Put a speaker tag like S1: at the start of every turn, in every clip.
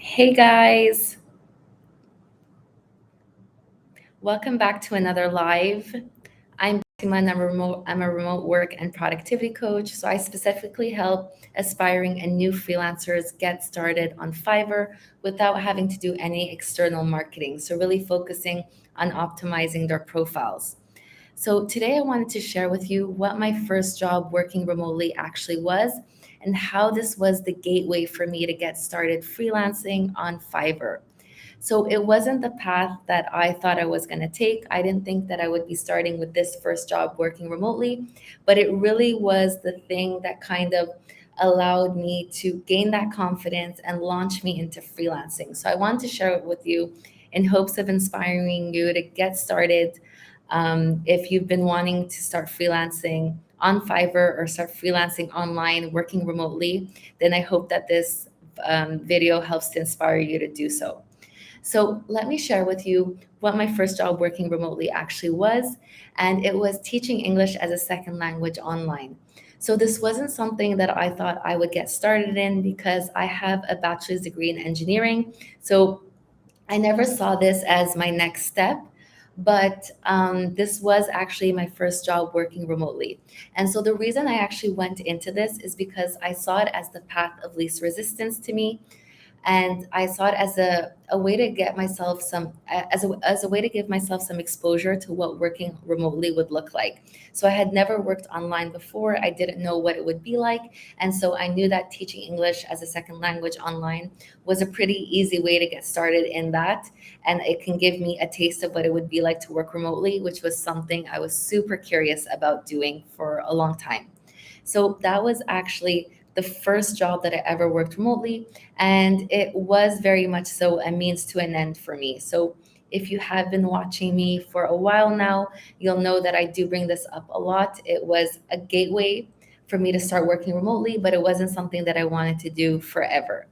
S1: Hey guys, welcome back to another live. I'm Bassima and I'm a remote work and productivity coach. So I specifically help aspiring and new freelancers get started on Fiverr without having to do any external marketing. So really focusing on optimizing their profiles. So today I wanted to share with you what my first job working remotely actually was and how this was the gateway for me to get started freelancing on Fiverr. So it wasn't the path that I thought I was going to take. I didn't think that I would be starting with this first job working remotely, but it really was the thing that kind of allowed me to gain that confidence and launch me into freelancing. So I wanted to share it with you in hopes of inspiring you to get started. If you've been wanting to start freelancing on Fiverr or start freelancing online, working remotely, then I hope that this video helps to inspire you to do so. So let me share with you what my first job working remotely actually was, and it was teaching English as a second language online. So this wasn't something that I thought I would get started in because I have a bachelor's degree in engineering. So I never saw this as my next step, but this was actually my first job working remotely. And so the reason I actually went into this is because I saw it as the path of least resistance to me, and I saw it as a way to get myself some as a way to give myself some exposure to what working remotely would look like. So I had never worked online before. I didn't know what it would be like, and so I knew that teaching English as a second language online was a pretty easy way to get started in that, and it can give me a taste of what it would be like to work remotely, which was something I was super curious about doing for a long time. So that was actually the first job that I ever worked remotely. And it was very much so a means to an end for me. So if you have been watching me for a while now, you'll know that I do bring this up a lot. It was a gateway for me to start working remotely, but it wasn't something that I wanted to do forever.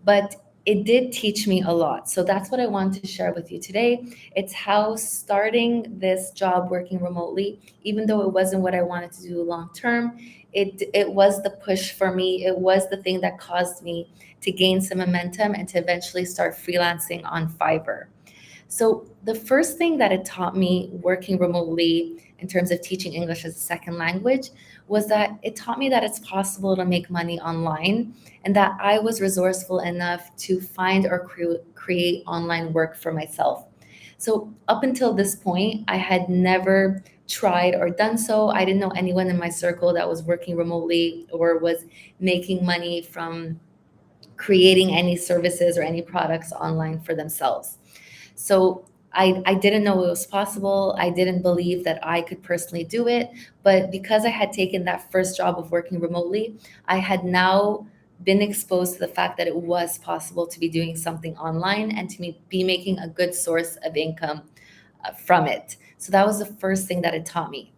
S1: But it did teach me a lot. So that's what I wanted to share with you today. It's how starting this job working remotely, even though it wasn't what I wanted to do long term, it was the push for me. It was the thing that caused me to gain some momentum and to eventually start freelancing on Fiverr. So, the first thing that it taught me working remotely in terms of teaching English as a second language was that it taught me that it's possible to make money online and that I was resourceful enough to find or create online work for myself. So, up until this point, I had never tried or done so. I didn't know anyone in my circle that was working remotely or was making money from creating any services or any products online for themselves. So I didn't know it was possible. I didn't believe that I could personally do it. But because I had taken that first job of working remotely, I had now been exposed to the fact that it was possible to be doing something online and to be making a good source of income from it. So that was the first thing that it taught me.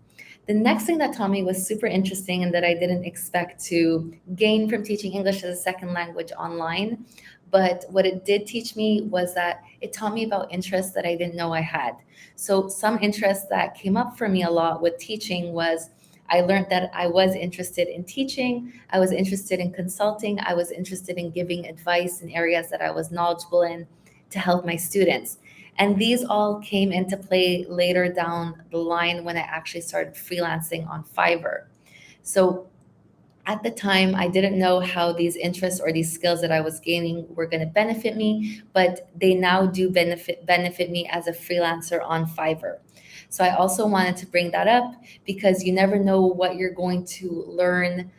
S1: The next thing that taught me was super interesting and that I didn't expect to gain from teaching English as a second language online. But what it did teach me was that it taught me about interests that I didn't know I had. So, some interests that came up for me a lot with teaching was I learned that I was interested in teaching, I was interested in consulting, I was interested in giving advice in areas that I was knowledgeable in to help my students. And these all came into play later down the line when I actually started freelancing on Fiverr. So at the time, I didn't know how these interests or these skills that I was gaining were going to benefit me, but they now do benefit me as a freelancer on Fiverr. So I also wanted to bring that up because you never know what you're going to learn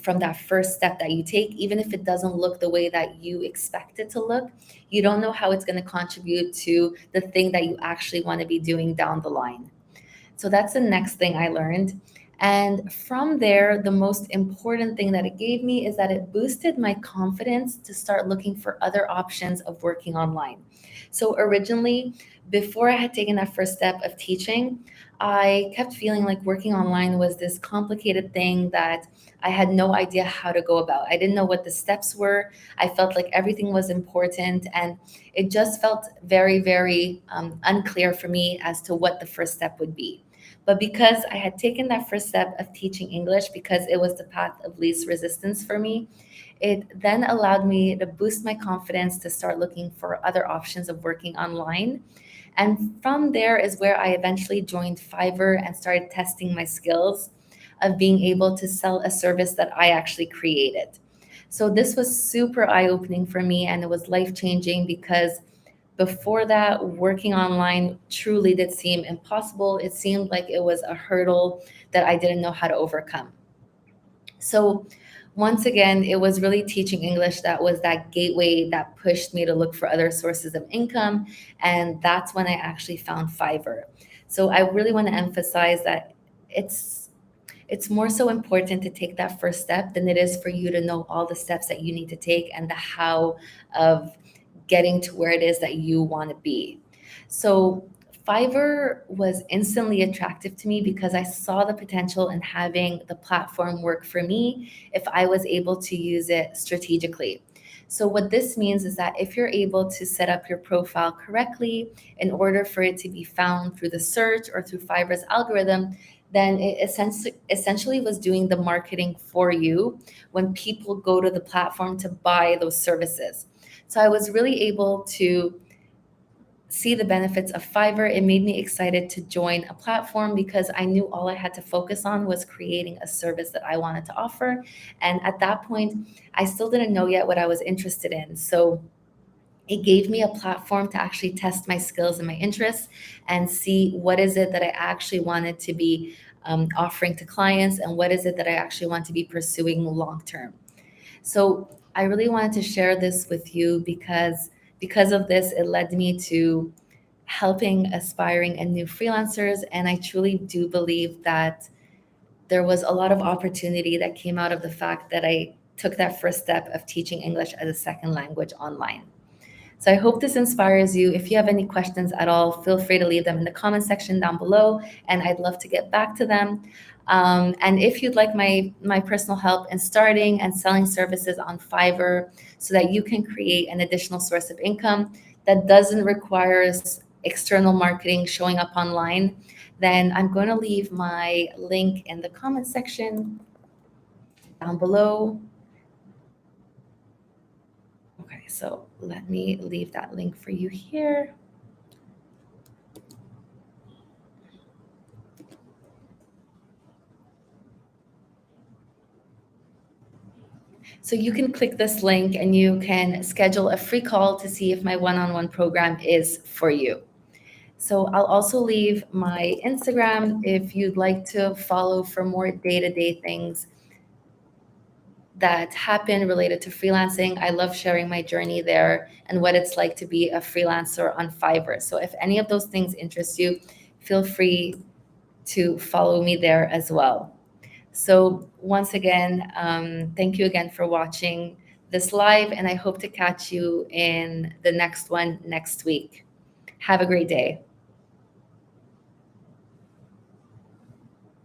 S1: from that first step that you take, even if it doesn't look the way that you expect it to look. You don't know how it's going to contribute to the thing that you actually want to be doing down the line. So that's the next thing I learned. And from there, the most important thing that it gave me is that it boosted my confidence to start looking for other options of working online. So originally, before I had taken that first step of teaching, I kept feeling like working online was this complicated thing that I had no idea how to go about. I didn't know what the steps were. I felt like everything was important, and it just felt very, very unclear for me as to what the first step would be. But because I had taken that first step of teaching English, because it was the path of least resistance for me, it then allowed me to boost my confidence to start looking for other options of working online. And from there is where I eventually joined Fiverr and started testing my skills of being able to sell a service that I actually created. So this was super eye opening for me, and it was life changing because before that, working online truly did seem impossible. It seemed like it was a hurdle that I didn't know how to overcome. So, once again, it was really teaching English that was that gateway that pushed me to look for other sources of income. And that's when I actually found Fiverr. So, I really want to emphasize that it's it's more so important to take that first step than it is for you to know all the steps that you need to take and the how of getting to where it is that you want to be. So Fiverr was instantly attractive to me because I saw the potential in having the platform work for me if I was able to use it strategically. So, what this means is that if you're able to set up your profile correctly in order for it to be found through the search or through Fiverr's algorithm, then it essentially was doing the marketing for you when people go to the platform to buy those services. So I was really able to see the benefits of Fiverr. It made me excited to join a platform because I knew all I had to focus on was creating a service that I wanted to offer. And at that point, I still didn't know yet what I was interested in. So it gave me a platform to actually test my skills and my interests and see what is it that I actually wanted to be offering to clients and what is it that I actually want to be pursuing long term. So I really wanted to share this with you because of this, it led me to helping aspiring and new freelancers. And I truly do believe that there was a lot of opportunity that came out of the fact that I took that first step of teaching English as a second language online. So I hope this inspires you. If you have any questions at all, feel free to leave them in the comment section down below, and I'd love to get back to them. And if you'd like my personal help in starting and selling services on Fiverr so that you can create an additional source of income that doesn't require external marketing showing up online, then I'm going to leave my link in the comment section down below. Okay, so let me leave that link for you here. So you can click this link and you can schedule a free call to see if my one-on-one program is for you. So I'll also leave my Instagram if you'd like to follow for more day-to-day things that happen related to freelancing. I love sharing my journey there and what it's like to be a freelancer on Fiverr. So if any of those things interest you, feel free to follow me there as well. So once again, thank you again for watching this live, and I hope to catch you in the next one next week. Have a great day.